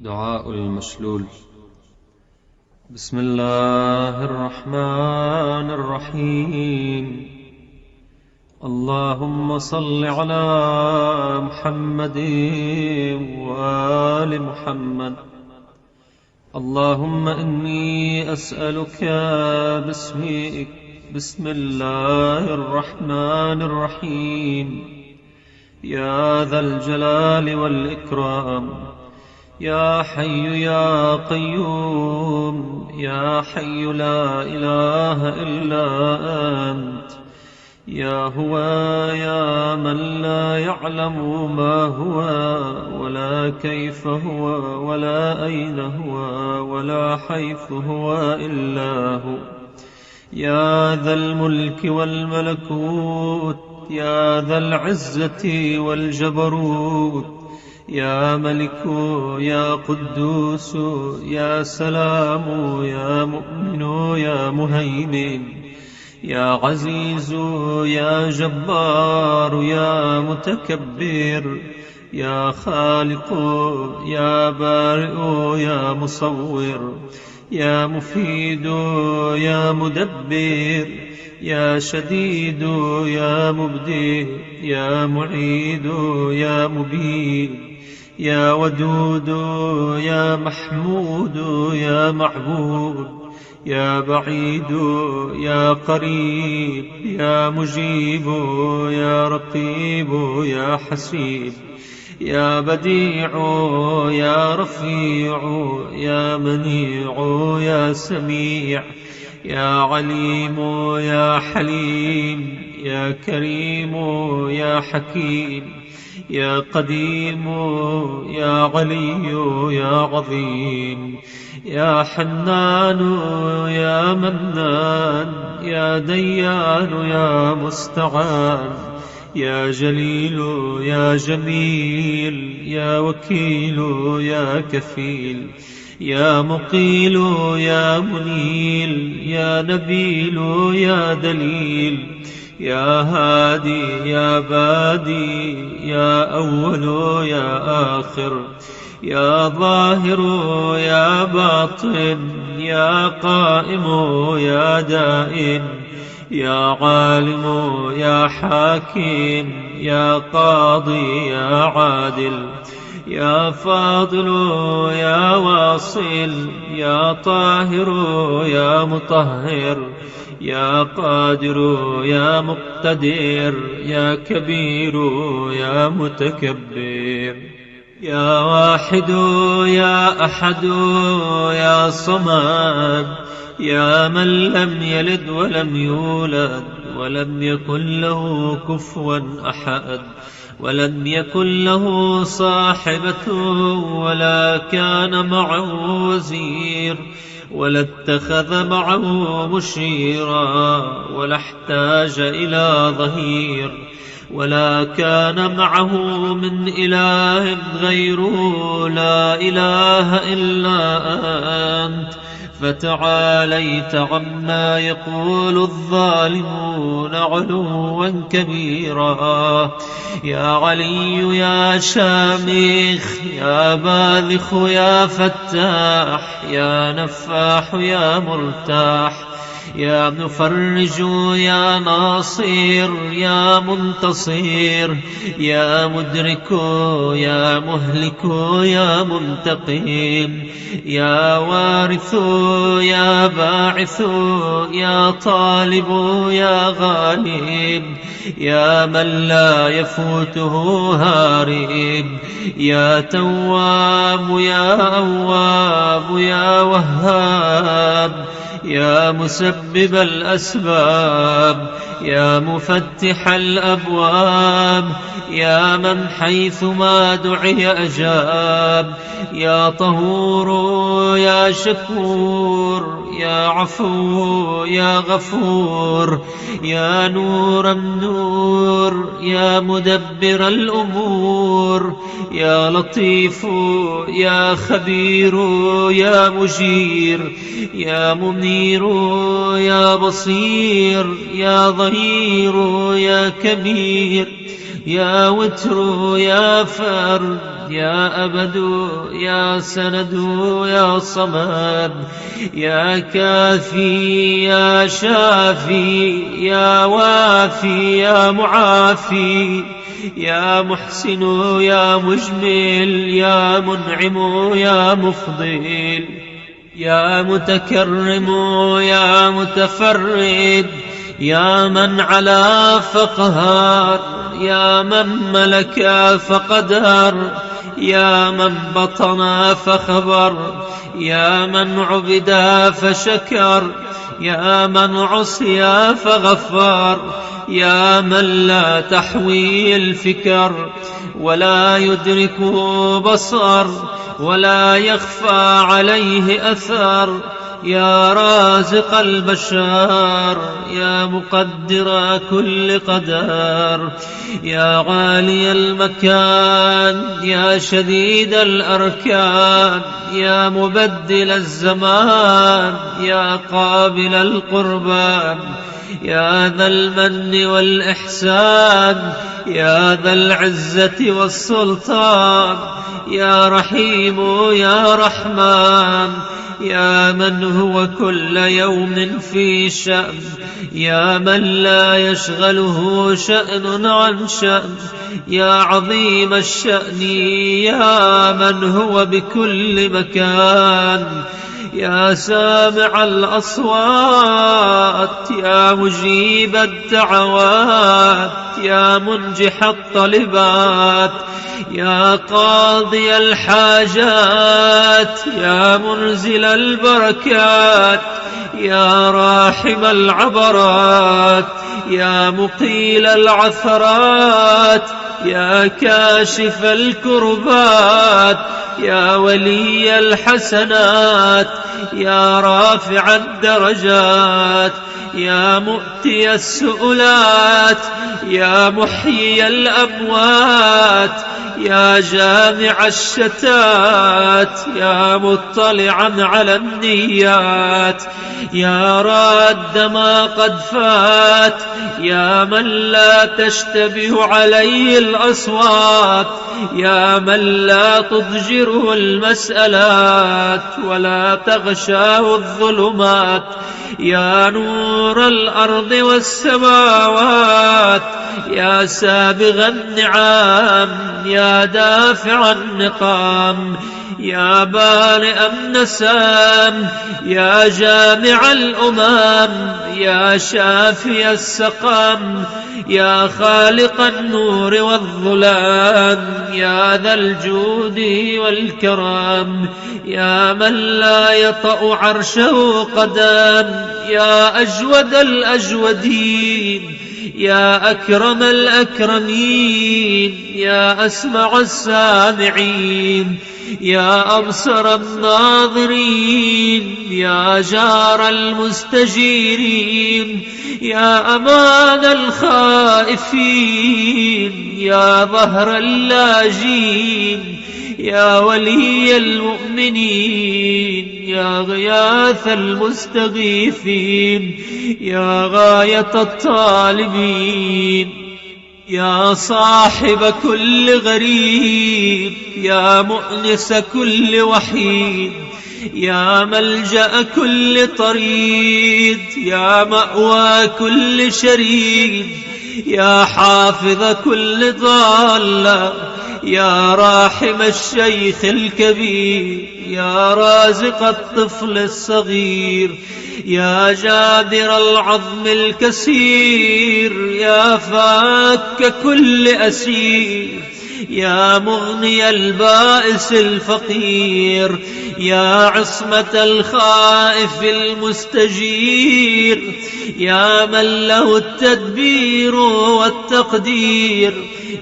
دعاء المشلول. بسم الله الرحمن الرحيم. اللهم صل على محمد وآل محمد. اللهم إني أسألك باسمك بسم الله الرحمن الرحيم يا ذا الجلال والإكرام، يا حي يا قيوم، يا حي لا إله إلا أنت، يا هو يا من لا يعلم ما هو ولا كيف هو ولا أين هو ولا حيث هو إلا هو، يا ذا الملك والملكوت، يا ذا العزة والجبروت، يا ملك يا قدوس يا سلام يا مؤمن يا مهيمن، يا عزيز يا جبار يا متكبر، يا خالق يا بارئ يا مصور، يا مفيد يا مدبر، يا شديد يا مبدئ، يا معيد يا مبين، يا ودود يا محمود يا معبود، يا بعيد يا قريب، يا مجيب يا رقيب يا حسيب، يا بديع يا رفيع يا منيع يا سميع، يا عليم يا حليم، يا كريم يا حكيم، يا قديم يا علي يا عظيم، يا حنان يا منان، يا ديان يا مستعان، يا جليل يا جميل، يا وكيل يا كفيل، يا مقيل يا منيل، يا نبيل يا دليل، يا هادي يا بادي، يا أول يا آخر، يا ظاهر يا باطن، يا قائم يا دائم، يا عالم يا حاكم، يا قاضي يا عادل، يا فاضل يا واصل، يا طاهر يا مطهر، يا قادر يا مقتدر، يا كبير يا متكبر، يا واحد يا أحد يا صمد، يا من لم يلد ولم يولد ولم يكن له كفوا أحد، ولم يكن له صاحبة ولا كان معه وزير، ولا اتخذ معه مشيرا، ولا احتاج إلى ظهير، ولا كان معه من إله غيره، لا إله إلا أنت، فتعاليت عما يقول الظالمون علوا كبيرا. يا علي يا شامخ، يا باذخ يا فتاح، يا نفاح يا مرتاح، يا مفرج يا ناصر، يا منتصر، يا مدرك يا مهلك يا منتقم، يا وارث يا باعث، يا طالب يا غالب، يا من لا يفوته هارب، يا تواب يا أواب، يا وهاب، يا مسبب الأسباب، يا مفتح الأبواب، يا من حيثما دعي أجاب، يا طهور يا شكور، يا عفو يا غفور، يا نور النور، يا مدبر الأمور، يا لطيف يا خبير، يا مجير، يا منير يا بصير، يا ظهير يا كبير، يا وتر يا فرد يا أبد يا سند يا صمد، يا كافي يا شافي يا وافي يا معافي، يا محسن يا مجمل يا منعم يا مفضل، يا متكرم يا متفرد، يا من علا فقهر، يا من ملك فقدر، يا من بطن فخبر، يا من عبد فشكر، يا من عصي فغفر، يا من لا تحوي الفكر ولا يدرك بصر ولا يخفى عليه أثر، يا رازق البشر، يا مقدر كل قدر، يا عالي المكان، يا شديد الأركان، يا مبدل الزمان، يا قابل القربان، يا ذا المن والإحسان، يا ذا العزة والسلطان، يا رحيم يا رحمن، يا من هو كل يوم في شأن، يا من لا يشغله شأن عن شأن، يا عظيم الشأن، يا من هو بكل مكان، يا سامع الأصوات، يا مجيب الدعوات، يا منجح الطلبات، يا قاضي الحاجات، يا منزل البركات، يا راحم العبرات، يا مقيل العثرات، يا كاشف الكربات، يا ولي الحسنات، يا رافع الدرجات، يا مؤتي السؤلات، يا محيي الأموات، يا جامع الشتات، يا مطلعا على النيات، يا راد ما قد فات، يا من لا تشتبه عليه الأصوات، يا من لا تضجره المسألات ولا تغشاه الظلمات، يا نور الأرض والسماوات، يا سابغ النعام، يا دافع النقام، يا بارئ النسام، يا جامع الأمم، يا شافي السقام، يا خالق النور والظلام، يا ذا الجود والكرام، يا من لا يطأ عرشه قدم، يا أجود الأجودين، يا أكرم الأكرمين، يا أسمع السامعين، يا أبصر الناظرين، يا جار المستجيرين، يا أمان الخائفين، يا ظهر اللاجين، يا ولي المؤمنين، يا غياث المستغيثين، يا غاية الطالبين، يا صاحب كل غريب، يا مؤنس كل وحيد، يا ملجأ كل طريد، يا مأوى كل شريد، يا حافظ كل ضالة، يا راحم الشيخ الكبير، يا رازق الطفل الصغير، يا جابر العظم الكسير، يا فاك كل أسير، يا مغني البائس الفقير، يا عصمة الخائف المستجير، يا من له التدبير والتقدير،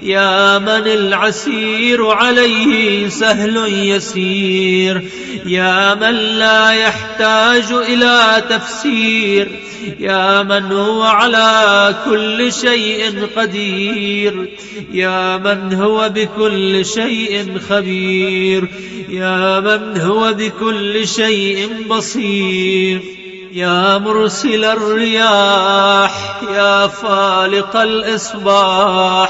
يا من العسير عليه سهل يسير، يا من لا يحتاج إلى تفسير، يا من هو على كل شيء قدير، يا من هو بكل شيء خبير، يا من هو بكل شيء بصير، يا مرسل الرياح، يا فالق الإصباح،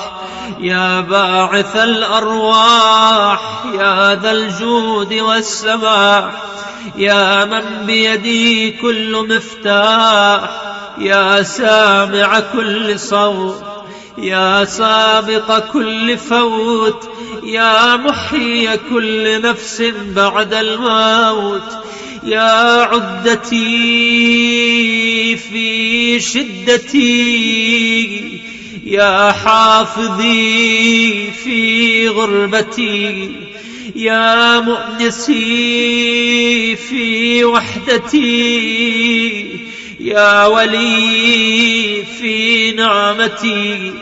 يا باعث الأرواح، يا ذا الجود والسماح، يا من بيدي كل مفتاح، يا سامع كل صوت، يا سابق كل فوت، يا محيي كل نفس بعد الموت، يا عدتي في شدتي، يا حافظي في غربتي، يا مؤنسي في وحدتي، يا ولي في نعمتي،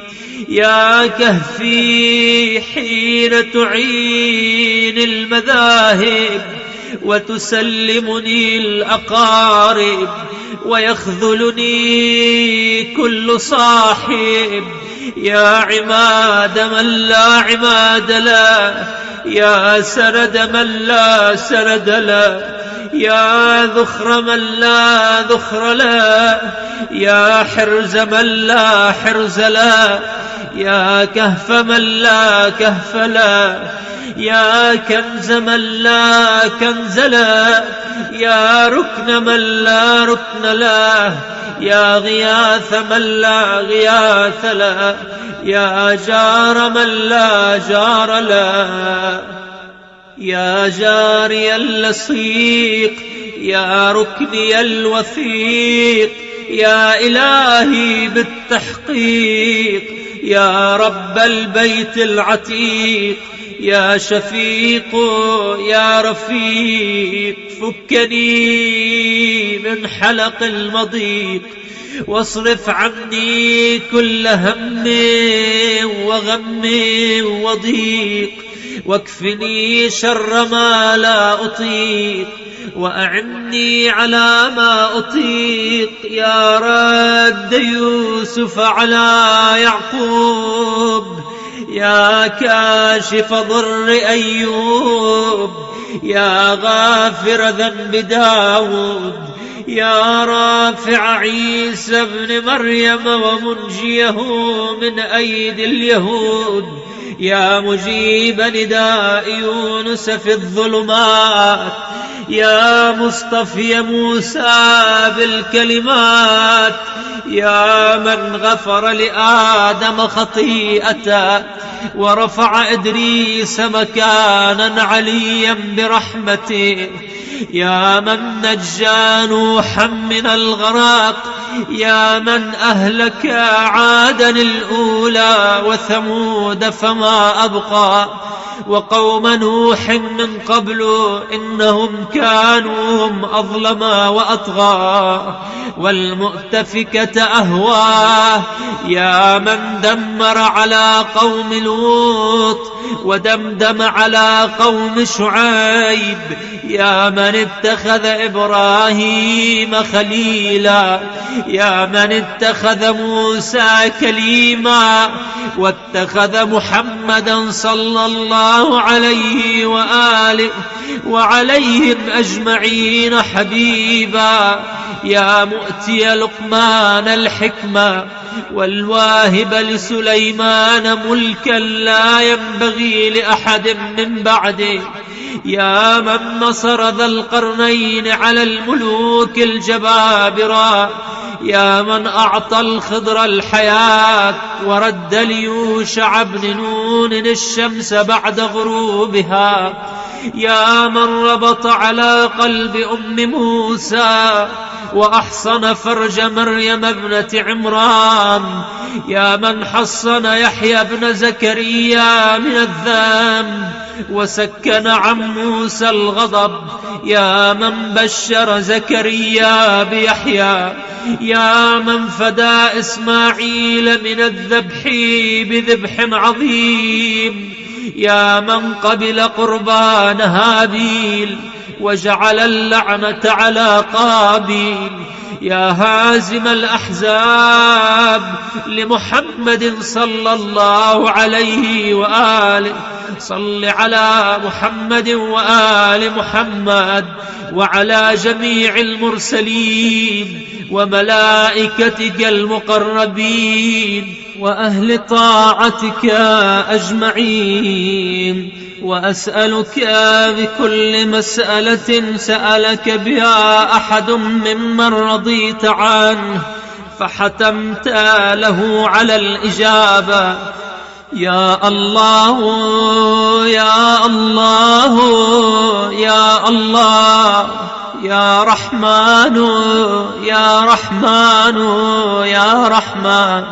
يا كهفي حين تعين المذاهب وتسلمني الأقارب ويخذلني كل صاحب، يا عماد من لا عماد له، يا سند من لا سند له، يا ذخر من لا ذخر له، يا حرز من لا حرز له، يا كهف من لا كهف له، يا كنز من لا كنز له، يا ركن من لا ركن له، يا غياث من لا غياث له، يا جار من لا جار له، يا جاري اللصيق، يا ركني الوثيق، يا إلهي بالتحقيق، يا رب البيت العتيق، يا شفيق يا رفيق، فكني من حلق المضيق، واصرف عني كل هم وغم وضيق، واكفني شر ما لا أطيق، وأعني على ما أطيق، يا رد يوسف على يعقوب، يا كاشف ضر أيوب، يا غافر ذنب داود، يا رافع عيسى ابن مريم ومنجيه من أيدي اليهود، يا مجيب نداء يونس في الظلمات، يا مصطفي موسى بالكلمات، يا من غفر لآدم خطيئته ورفع إدريس مكانا عليا برحمته، يا من نجى نوحا من الغرق، يا من أهلك عادا الأولى وثمود فما أبقى، وقوم نوح من قبل إنهم كانوا هم أظلم وأطغى، والمؤتفكة أهوى، يا من دمر على قوم لوط ودمدم على قوم شعيب، يا من اتخذ إبراهيم خليلا، يا من اتخذ موسى كليما، واتخذ محمدا صلى الله عليه وآله وعليهم أجمعين حبيبا، يا مؤتي لقمان الحكمة والواهب لسليمان ملكا لا ينبغي لأحد من بعده، يا من نصر ذا القرنين على الملوك الجبابرة، يا من أعطى الخضر الحياة ورد ليوشع بن نون الشمس بعد غروبها، يا من ربط على قلب أم موسى وأحصن فرج مريم ابنة عمران، يا من حصن يحيى بن زكريا من الذنب وسكن عن موسى الغضب، يا من بشر زكريا بيحيى، يا من فدى إسماعيل من الذبح بذبح عظيم، يا من قبل قربان هابيل وجعل اللعنة على قابيل، يا هازم الأحزاب لمحمد صلى الله عليه وآله صل على محمد وآل محمد وعلى جميع المرسلين وملائكتك المقربين وأهل طاعتك أجمعين. وأسألك بكل مسألة سألك بها أحد ممن رضيت عنه فحتمت له على الإجابة، يا الله يا الله يا الله، يا رحمن يا رحمن يا رحمن،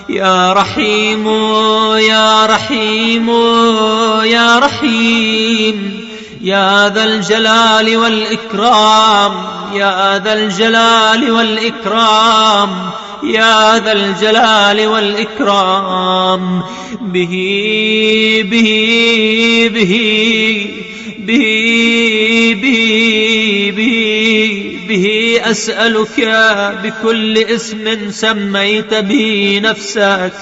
يا رحيم يا رحيم يا رحيم، يا ذا الجلال والإكرام، يا ذا الجلال والإكرام، يا ذا الجلال والإكرام. به به به به به به به أسألك بكل اسم سميت به نفسك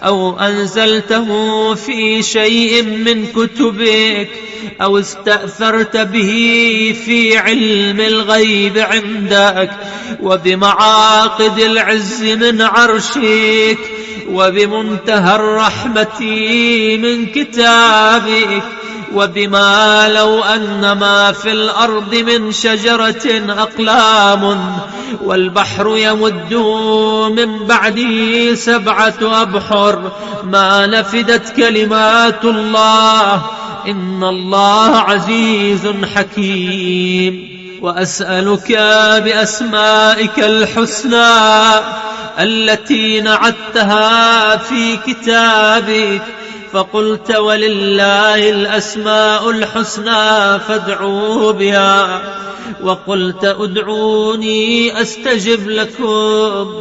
أو أنزلته في شيء من كتبك أو استأثرت به في علم الغيب عندك وبمعاقد العز من عرشك وبمنتهى الرحمة من كتابك وبما لو أن ما في الأرض من شجرة أقلام والبحر يمد من بعده 7 أبحر ما نفدت كلمات الله، إن الله عزيز حكيم. وأسألك بأسمائك الحسنى التي نعتها في كتابك فقلت ولله الأسماء الحسنى فادعوا بها، وقلت ادعوني أستجب لكم،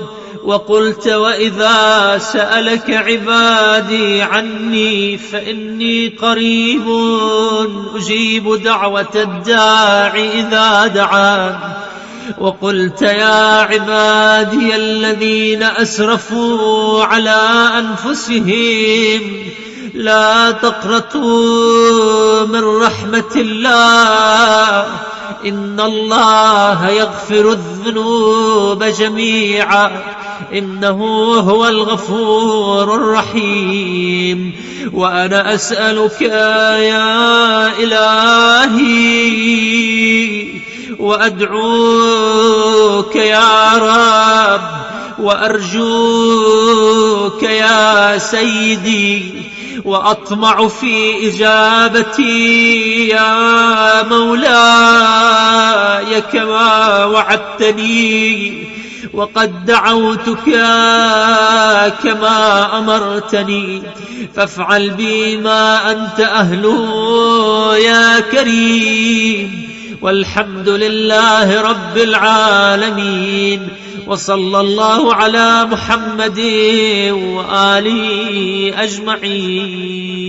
وقلت وإذا سألك عبادي عني فإني قريب أجيب دعوة الداعي إذا دعان، وقلت يا عبادي الذين أسرفوا على أنفسهم لا تقنطوا من رحمة الله إن الله يغفر الذنوب جميعا إنه هو الغفور الرحيم. وأنا أسألك يا إلهي وأدعوك يا رب وأرجوك يا سيدي وأطمع في إجابتي يا مولاي كما وعدتني، وقد دعوتك كما أمرتني، فافعل بي ما أنت أهله يا كريم. والحمد لله رب العالمين، وصلى الله على محمد وآله أجمعين.